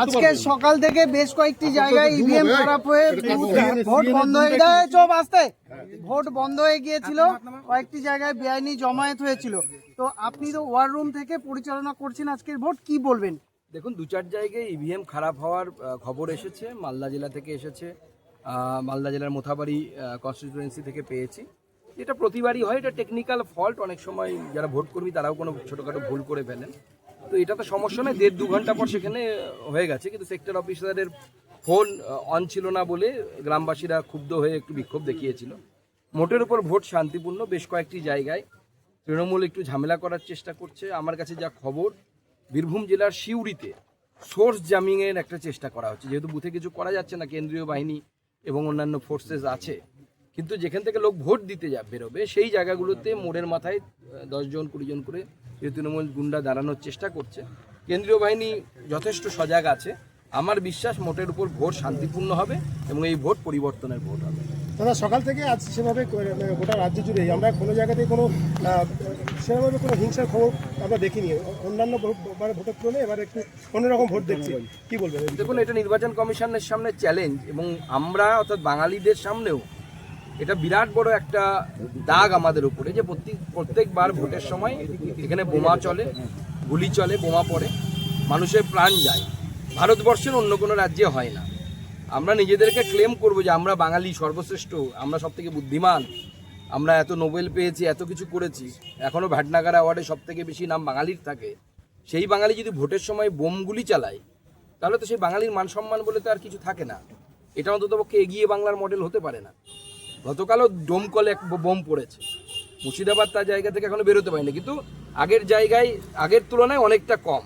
আজকে সকাল থেকে বেশ কয়েকটি জায়গায় ইভিএম খারাপ হয়ে ভোট বন্ধ হয়ে যায়, চোপ আসতে ভোট বন্ধ হয়ে গিয়েছিল, কয়েকটি জায়গায় বেআইনি জমায়েত হয়েছিল। তো আপনি তো ওয়ার রুম থেকে পরিচালনা করছেন আজকের ভোট, কি বলবেন? দেখুন, দু চার জায়গায় ইভিএম খারাপ হওয়ার খবর এসেছে, মালদা জেলা থেকে এসেছে, মালদা জেলার মোথাবাড়ি কনস্টিটিউয়েন্সি থেকে পেয়েছি। এটা প্রতিবারই হয়, এটা টেকনিক্যাল ফল্ট। অনেক সময় যারা ভোট কর্মী তারাও কোনো ছোটোখাটো ভুল করে ফেলেন, তো এটা তো সমস্যা নয়। 1.5-2 ঘন্টা পর সেখানে হয়ে গেছে, কিন্তু সেক্টর অফিসারের ফোন অন ছিল না বলে গ্রামবাসীরা ক্ষুব্ধ হয়ে একটু বিক্ষোভ দেখিয়েছিল। মোটের উপর ভোট শান্তিপূর্ণ। বেশ কয়েকটি জায়গায় তৃণমূল একটু ঝামেলা করার চেষ্টা করছে। আমার কাছে যা খবর, বীরভূম জেলার সিউড়িতে সোর্স জামিংয়ের একটা চেষ্টা করা হচ্ছে, যেহেতু বুথে কিছু করা যাচ্ছে না, কেন্দ্রীয় বাহিনী এবং অন্যান্য ফোর্সেস আছে, কিন্তু যেখান থেকে লোক ভোট দিতে বেরোবে সেই জায়গাগুলোতে মোড়ের মাথায় 10 জন 20 জন করে তৃণমূল গুন্ডা দাঁড়ানোর চেষ্টা করছে। কেন্দ্রীয় বাহিনী যথেষ্ট সজাগ আছে। আমার বিশ্বাস মোটের উপর ভোট শান্তিপূর্ণ হবে এবং এই ভোট পরিবর্তনের ভোট হবে। দাদা, সকাল থেকে আজ সেভাবে গোটা রাজ্য জুড়ে আমরা কোনো জায়গাতে কোনো সেভাবে কোনো হিংসার খবর আমরা দেখিনি। অন্যান্য ভোটের তুলনায় এবার একটু অন্যরকম ভোট দেখছি, কি বলবেন? দেখুন, এটা নির্বাচন কমিশনের সামনে চ্যালেঞ্জ, এবং আমরা অর্থাৎ বাঙালিদের সামনেও এটা বিরাট বড় একটা দাগ আমাদের উপরে, যে প্রত্যেকবার ভোটের সময় এখানে বোমা চলে, গুলি চলে, বোমা পড়ে, মানুষের প্রাণ যায়। ভারতবর্ষের অন্য কোনো রাজ্যে হয় না। আমরা নিজেদেরকে ক্লেম করবো যে আমরা বাঙালি সর্বশ্রেষ্ঠ, আমরা সব থেকে বুদ্ধিমান, আমরা এত নোবেল পেয়েছি, এত কিছু করেছি, এখনও ভ্যাটনাগার অ্যাওয়ার্ডে সব থেকে বেশি নাম বাঙালির থাকে। সেই বাঙালি যদি ভোটের সময় বোমগুলি চালায়, তাহলে তো সেই বাঙালির মান সম্মান বলে তো আর কিছু থাকে না। এটা অন্ততপক্ষে এগিয়ে বাংলার মডেল হতে পারে না। গতকালও ডোমকলে এক বোম পড়েছে, মুর্শিদাবাদ তার জায়গা থেকে এখনো বেরোতে পারেনি, কিন্তু আগের তুলনায় অনেকটা কম।